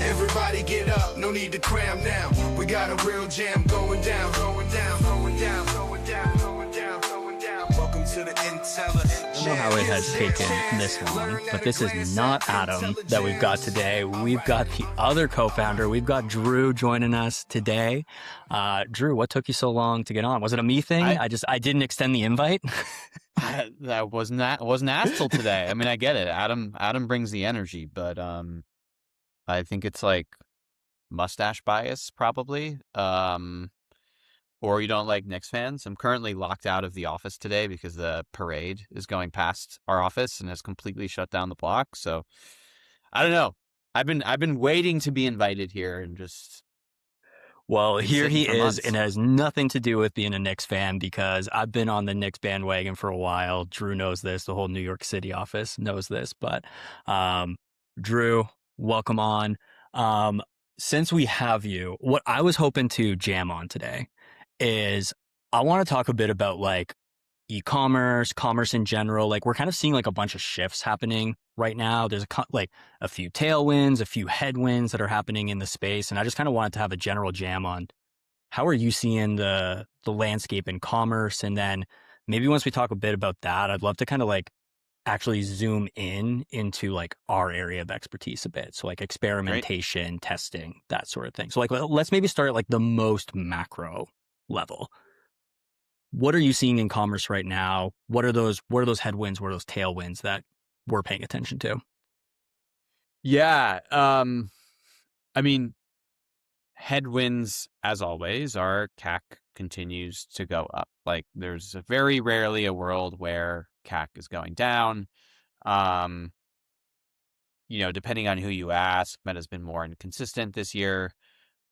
Everybody get up, no need to cram now. We got a real jam going down, going down, going down, going down, going down, going down. Welcome to the IntelliJAMS. I don't know how it has taken this long, but this is not Adam that we've got today. We've got the other co-founder. We've got Drew joining us today. Drew, what took you so long to get on? Was it a me thing? I didn't extend the invite. That wasn't asked till today. I mean, I get it. Adam brings the energy, but I think it's like mustache bias probably. Or you don't like Knicks fans. I'm currently locked out of the office today because the parade is going past our office and has completely shut down the block. So I don't know. I've been waiting to be invited here and just. Well, here he is, months. and it has nothing to do with being a Knicks fan because I've been on the Knicks bandwagon for a while. Drew knows this. The whole New York City office knows this. But Drew, welcome on. Since we have you, what I was hoping to jam on today is I want to talk a bit about like e-commerce, commerce in general. Like we're kind of seeing like a bunch of shifts happening right now. There's a few tailwinds, a few headwinds that are happening in the space. And I just kind of wanted to have a general jam on how are you seeing the landscape in commerce? And then maybe once we talk a bit about that, I'd love to kind of like actually zoom into like our area of expertise a bit. So like experimentation, testing, that sort of thing. So like, let's maybe start at like the most macro level. What are you seeing in commerce right now? What are those headwinds? What are those tailwinds that we're paying attention to? Yeah. I mean, headwinds, as always, are CAC continues to go up. Like there's very rarely a world where CAC is going down. Depending on who you ask, Meta's been more inconsistent this year.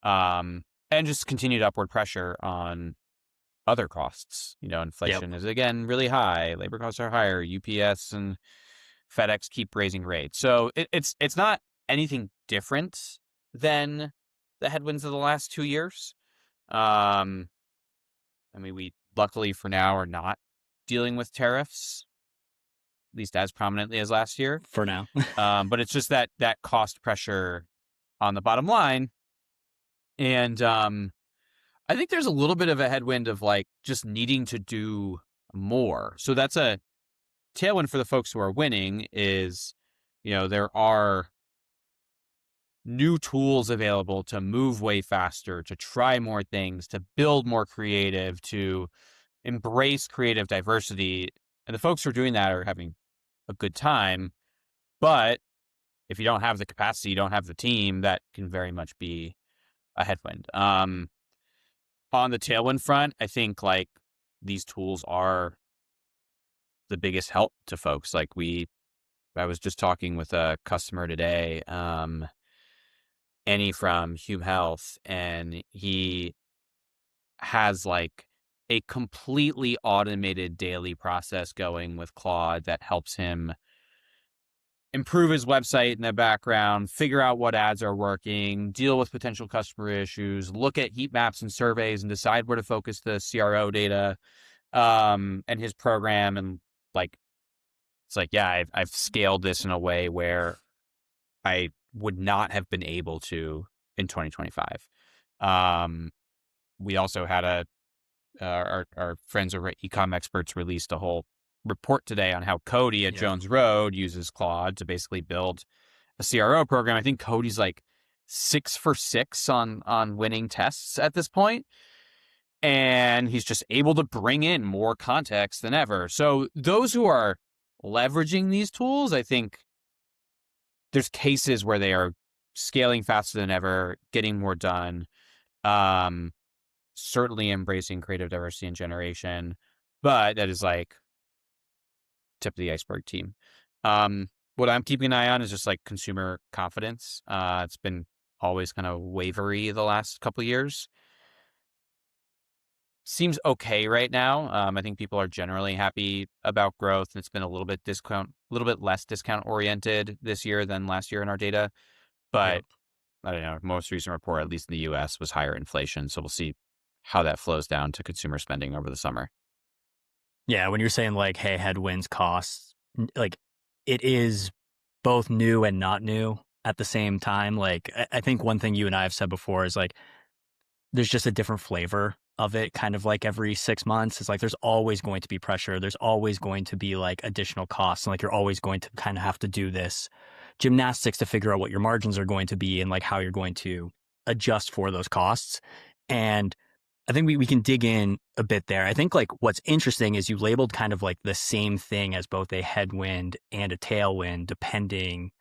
And just continued upward pressure on other costs. Inflation is again really high. Labor costs are higher. UPS and FedEx keep raising rates. So it's not anything different than the headwinds of the last 2 years. We luckily for now are not dealing with tariffs, at least as prominently as last year. For now. But it's just that cost pressure on the bottom line. And I think there's a little bit of a headwind of like just needing to do more. So that's a tailwind for the folks who are winning is, there are new tools available to move way faster, to try more things, to build more creative, to embrace creative diversity. And the folks who are doing that are having a good time. But if you don't have the capacity, you don't have the team, that can very much be a headwind. On the tailwind front, I think like these tools are the biggest help to folks. Like I was just talking with a customer today, Annie from Hume Health, and he has like a completely automated daily process going with Claude that helps him improve his website in the background, figure out what ads are working, deal with potential customer issues, look at heat maps and surveys and decide where to focus the CRO data, and his program. And like, it's like, yeah, I've scaled this in a way where I would not have been able to in 2025. We also had our friends over at Ecom Experts released a whole report today on how Cody at Jones Road uses Claude to basically build a CRO program. I think Cody's like 6 for 6 on winning tests at this point, and he's just able to bring in more context than ever. So those who are leveraging these tools, I think there's cases where they are scaling faster than ever, getting more done, certainly embracing creative diversity and generation, but that is like tip of the iceberg team. What I'm keeping an eye on is just like consumer confidence. It's been always kind of wavery the last couple of years. Seems okay right now. I think people are generally happy about growth. It's been a little bit less discount oriented this year than last year in our data. But I don't know, most recent report, at least in the US, was higher inflation. So we'll see how that flows down to consumer spending over the summer. Yeah, when you're saying like, hey, headwinds, costs, like it is both new and not new. at the same time, like I think one thing you and I have said before is like there's just a different flavor of it, kind of like every 6 months. It's like there's always going to be pressure. There's always going to be like additional costs. And like you're always going to kind of have to do this gymnastics to figure out what your margins are going to be and like how you're going to adjust for those costs. And I think we can dig in a bit there. I think like what's interesting is you labeled kind of like the same thing as both a headwind and a tailwind, depending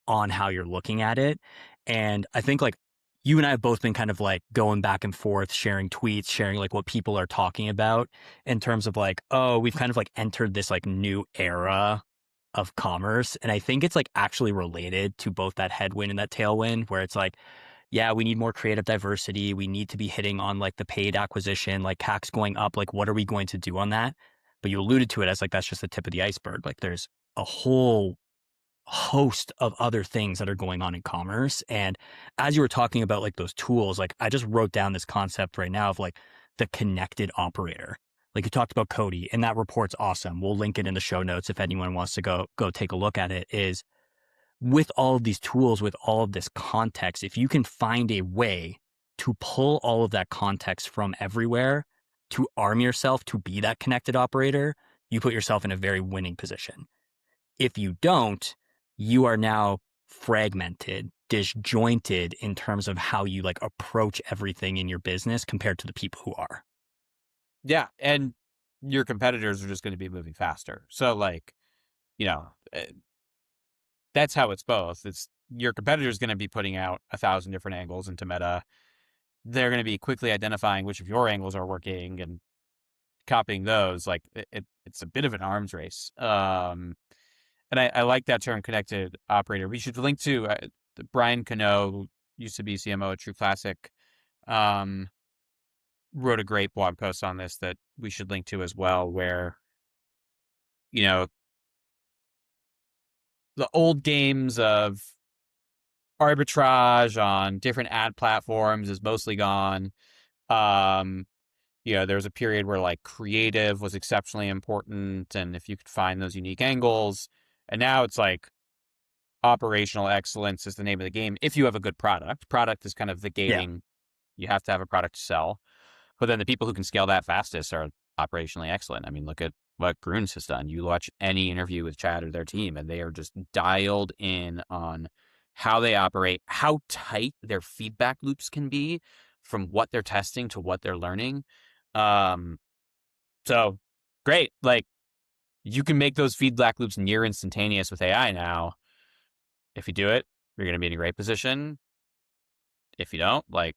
on how you're looking at it. And I think like you and I have both been kind of like going back and forth, sharing tweets, sharing like what people are talking about in terms of like, oh, we've kind of like entered this like new era of commerce. And I think it's like actually related to both that headwind and that tailwind, where it's like, yeah, we need more creative diversity. We need to be hitting on like the paid acquisition, like CAC's going up. Like, what are we going to do on that? But you alluded to it as like, that's just the tip of the iceberg. Like there's a whole host of other things that are going on in commerce. And as you were talking about like those tools, like I just wrote down this concept right now of like the connected operator. Like you talked about Cody, and that report's awesome. We'll link it in the show notes if anyone wants to go take a look at it. Is with all of these tools, with all of this context, if you can find a way to pull all of that context from everywhere to arm yourself to be that connected operator, you put yourself in a very winning position. If you don't, you are now fragmented, disjointed in terms of how you like approach everything in your business compared to the people who are. Yeah. And your competitors are just going to be moving faster. So like, you know, that's how it's both. It's your competitor is going to be putting out 1,000 different angles into Meta. They're going to be quickly identifying which of your angles are working and copying those. Like it's a bit of an arms race. And I like that term, connected operator. We should link to Brian Cano, used to be CMO at True Classic, wrote a great blog post on this that we should link to as well, where, you know, the old games of arbitrage on different ad platforms is mostly gone. You know, there was a period where like creative was exceptionally important, and if you could find those unique angles, and now it's like operational excellence is the name of the game. If you have a good product, product is kind of the gating. You have to have a product to sell, but then the people who can scale that fastest are operationally excellent. I mean, look at what Grunes has done. You watch any interview with Chad or their team, and they are just dialed in on how they operate, how tight their feedback loops can be from what they're testing to what they're learning. So great. Like you can make those feedback loops near instantaneous with AI now. If you do it, you're going to be in a great position. If you don't, like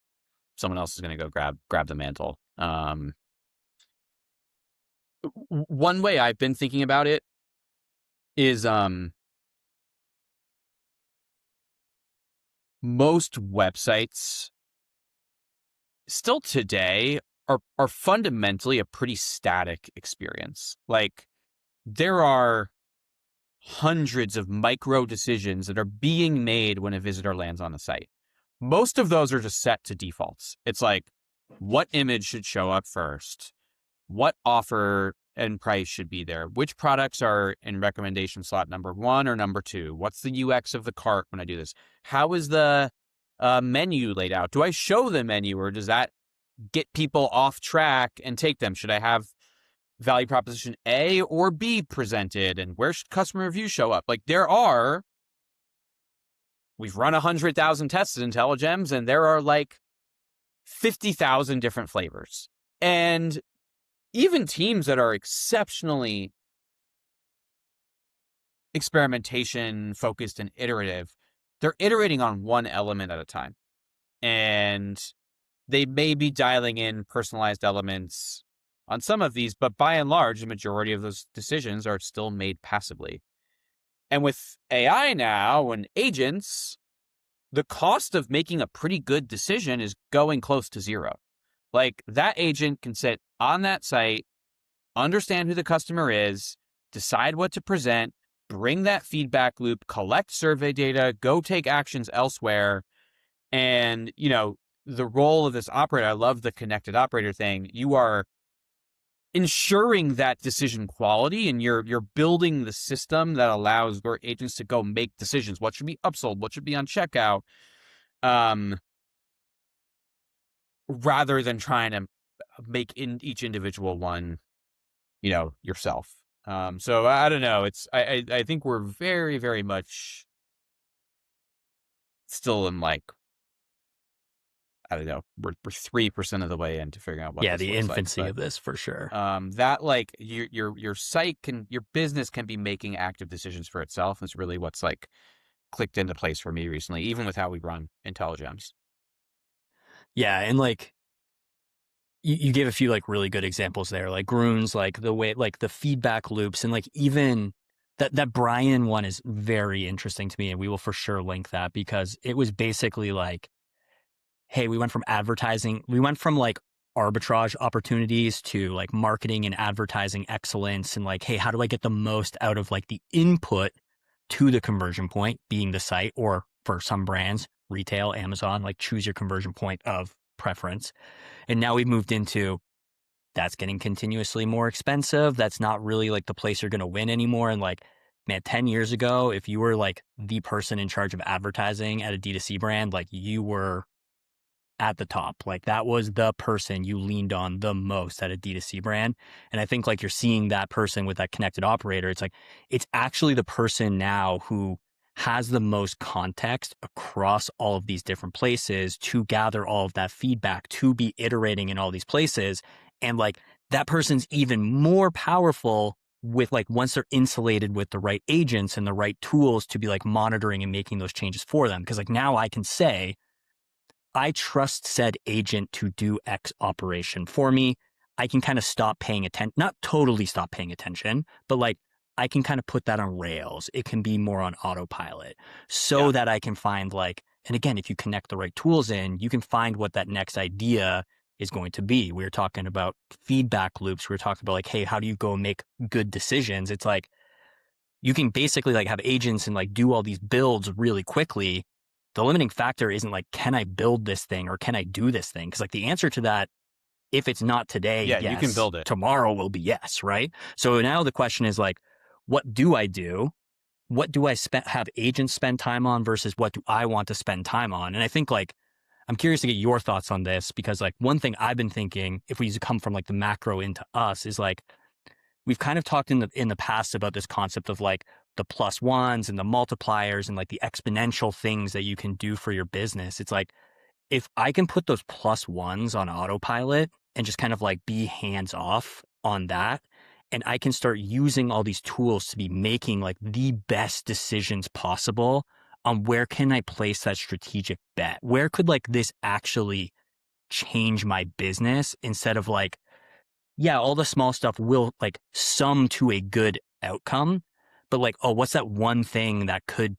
someone else is going to go grab the mantle. One way I've been thinking about it is most websites still today are fundamentally a pretty static experience. Like there are hundreds of micro decisions that are being made when a visitor lands on the site. Most of those are just set to defaults. It's like, what image should show up first? What offer and price should be there? Which products are in recommendation slot number 1 or number 2? What's the UX of the cart when I do this? How is the menu laid out? Do I show the menu, or does that get people off track and take them? Should I have value proposition A or B presented? And where should customer reviews show up? Like we've run 100,000 tests at Intelligems, and there are like 50,000 different flavors. And even teams that are exceptionally experimentation focused and iterative, they're iterating on one element at a time. And they may be dialing in personalized elements on some of these, but by and large, the majority of those decisions are still made passively. And with AI now and agents, the cost of making a pretty good decision is going close to zero. Like that agent can sit on that site, understand who the customer is, decide what to present, bring that feedback loop, collect survey data, go take actions elsewhere. And, you know, the role of this operator, I love the connected operator thing. You are ensuring that decision quality, and you're building the system that allows your agents to go make decisions. What should be upsold? What should be on checkout? Rather than trying to make in each individual one, yourself. So I don't know. I think we're very, very much still in like, I don't know, we're 3% of the way into figuring out what Yeah, this the looks infancy like. of this for sure. That like your site your business can be making active decisions for itself. Is really what's like clicked into place for me recently, even with how we run IntelliGEMS. Yeah, and like you gave a few like really good examples there, like Groon's, like the way, like the feedback loops, and like even that Brian one is very interesting to me, and we will for sure link that because it was basically like, hey, we went from like arbitrage opportunities to like marketing and advertising excellence, and like, hey, how do I get the most out of like the input to the conversion point being the site, or for some brands, retail, Amazon, like choose your conversion point of preference. And now we've moved into that's getting continuously more expensive. That's not really like the place you're going to win anymore. And like, man, 10 years ago, if you were like the person in charge of advertising at a D2C brand, like you were at the top. Like that was the person you leaned on the most at a D2C brand. And I think like you're seeing that person with that connected operator. It's like, it's actually the person now who has the most context across all of these different places to gather all of that feedback, to be iterating in all these places. And like that person's even more powerful with like once they're insulated with the right agents and the right tools to be like monitoring and making those changes for them. Cause like now I can say, I trust said agent to do X operation for me. I can kind of stop paying attention, not totally stop paying attention, but like I can kind of put that on rails. It can be more on autopilot so that I can find like, and again, if you connect the right tools in, you can find what that next idea is going to be. We were talking about feedback loops. We were talking about like, hey, how do you go make good decisions? It's like, you can basically like have agents and like do all these builds really quickly. The limiting factor isn't like, can I build this thing or can I do this thing? Because like the answer to that, if it's not today, Yeah, yes, you can build it. tomorrow will be yes, right? So now the question is like, what do I do? What do I have agents spend time on versus what do I want to spend time on? And I think like, I'm curious to get your thoughts on this because like one thing I've been thinking, if we come from like the macro into us, is like, we've kind of talked in the past about this concept of like the plus ones and the multipliers and like the exponential things that you can do for your business. It's like, if I can put those plus ones on autopilot and just kind of like be hands off on that, and I can start using all these tools to be making like the best decisions possible on where can I place that strategic bet? Where could like this actually change my business instead of like, yeah, all the small stuff will like sum to a good outcome, but like, oh, what's that one thing that could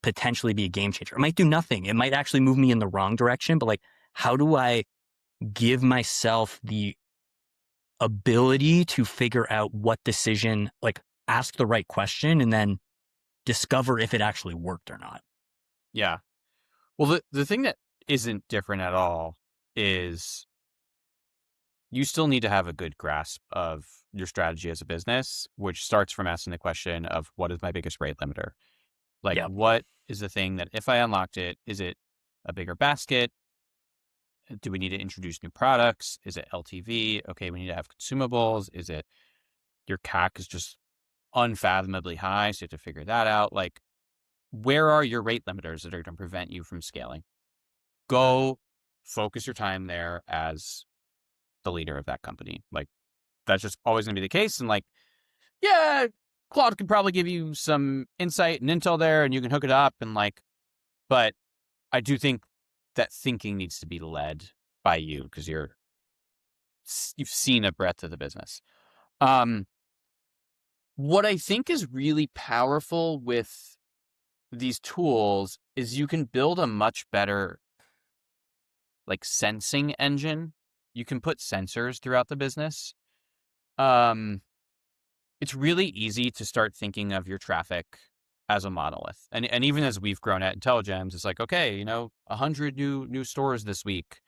potentially be a game changer? It might do nothing. It might actually move me in the wrong direction, but like, how do I give myself the ability to figure out what decision, like ask the right question and then discover if it actually worked or not? Yeah. Well, the thing that isn't different at all is you still need to have a good grasp of your strategy as a business, which starts from asking the question of what is my biggest rate limiter? Like, Yeah. what is the thing that if I unlocked it, is it a bigger basket? Do we need to introduce new products? Is it LTV? Okay, we need to have consumables. Is it your CAC is just unfathomably high, so you have to figure that out? Like, where are your rate limiters that are going to prevent you from scaling? Go focus your time there as the leader of that company. Like, that's just always going to be the case. And like, yeah, Claude can probably give you some insight and intel there and you can hook it up and like, but I do think that thinking needs to be led by you because you've seen a breadth of the business. What I think is really powerful with these tools is you can build a much better like sensing engine. You can put sensors throughout the business. It's really easy to start thinking of your traffic as a monolith. And even as we've grown at IntelliGEMS, it's like, okay, 100 new stores this week.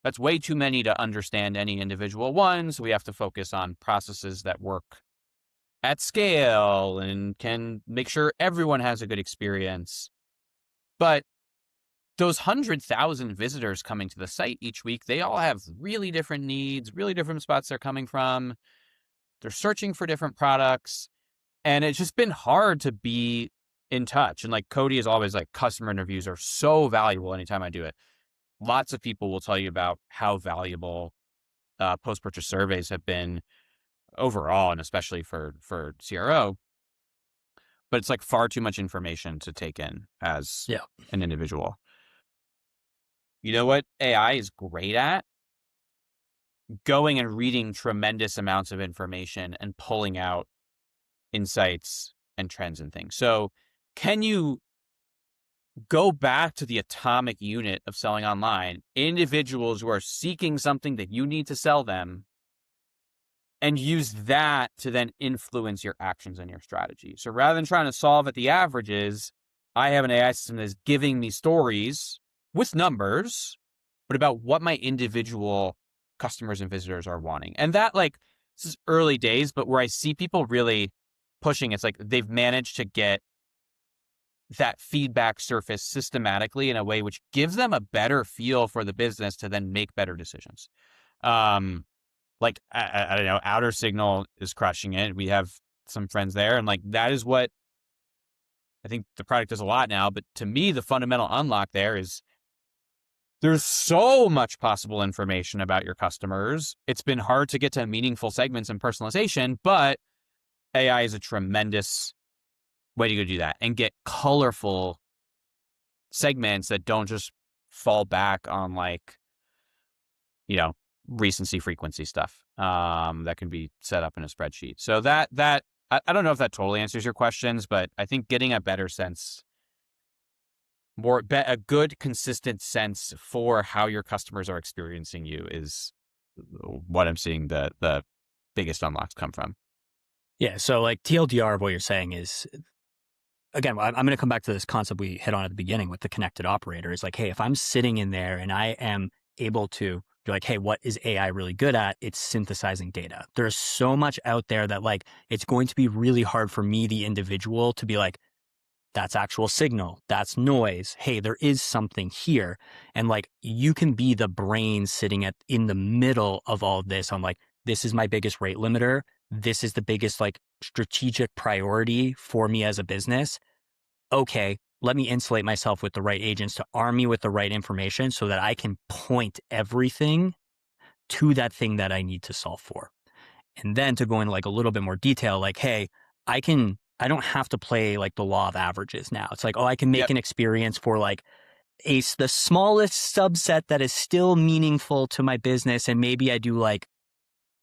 That's way too many to understand any individual one. So we have to focus on processes that work at scale and can make sure everyone has a good experience. But those 100,000 visitors coming to the site each week, they all have really different needs, really different spots they're coming from. They're searching for different products. And it's just been hard to be in touch. And like Cody is always like, customer interviews are so valuable anytime I do it. Lots of people will tell you about how valuable post-purchase surveys have been overall, and especially for CRO. But it's like far too much information to take in as an individual. You know what AI is great at? Going and reading tremendous amounts of information and pulling out insights and trends and things. So can you go back to the atomic unit of selling online, individuals who are seeking something that you need to sell them, and use that to then influence your actions and your strategy? So rather than trying to solve at the averages, I have an AI system that is giving me stories with numbers, but about what my individual customers and visitors are wanting. And that, like, this is early days, but where I see people really pushing, it's like they've managed to get that feedback surface systematically in a way which gives them a better feel for the business to then make better decisions. Like, I don't know, Outer Signal is crushing it. We have some friends there, and like, that is what I think the product does a lot now. But to me, the fundamental unlock there is there's so much possible information about your customers. It's been hard to get to meaningful segments and personalization, but AI is a tremendous way to go do that and get colorful segments that don't just fall back on, like, you know, recency frequency stuff that can be set up in a spreadsheet. So that I don't know if that totally answers your questions, but I think getting a better sense, a good consistent sense for how your customers are experiencing you is what I'm seeing the biggest unlocks come from. Yeah. So like TLDR of what you're saying is, again, I'm going to come back to this concept we hit on at the beginning with the connected operator. Is like, hey, if I'm sitting in there and I am able to be like, hey, what is AI really good at? It's synthesizing data. There's so much out there that like, it's going to be really hard for me, the individual, to be like, that's actual signal, that's noise. Hey, there is something here. And like, you can be the brain sitting in the middle of all of this. I'm like, this is my biggest rate limiter. This is the biggest like strategic priority for me as a business. Okay, let me insulate myself with the right agents to arm me with the right information so that I can point everything to that thing that I need to solve for. And then to go into like a little bit more detail, like, hey, I don't have to play like the law of averages now. It's like, oh, I can make an experience for like the smallest subset that is still meaningful to my business. And maybe I do like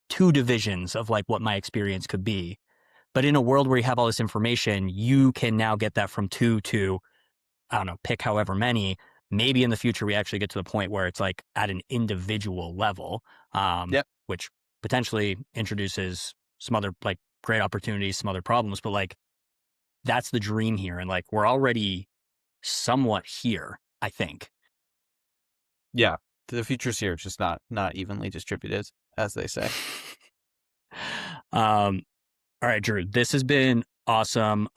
2 divisions of like what my experience could be. But in a world where you have all this information, you can now get that from 2 to, I don't know, pick however many. Maybe in the future, we actually get to the point where it's like at an individual level, which potentially introduces some other like great opportunities, some other problems. But like, that's the dream here. And like, we're already somewhat here, I think. Yeah. The future's here. It's just not evenly distributed, as they say. All right, Drew, this has been awesome.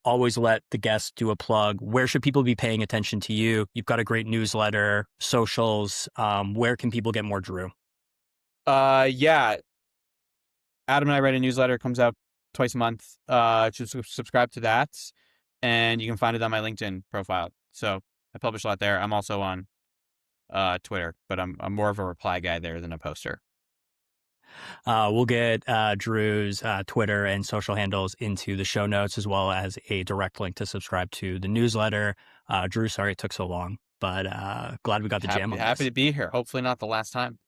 Always let the guests do a plug. Where should people be paying attention to you? You've got a great newsletter, socials. Where can people get more Drew? Yeah. Adam and I write a newsletter, comes out twice a month. Just subscribe to that, and you can find it on my LinkedIn profile. So I publish a lot there. I'm also on Twitter, but I'm more of a reply guy there than a poster. We'll get Drew's Twitter and social handles into the show notes, as well as a direct link to subscribe to the newsletter. Drew, sorry it took so long, but glad we got the jam on this. Happy to be here. Hopefully not the last time.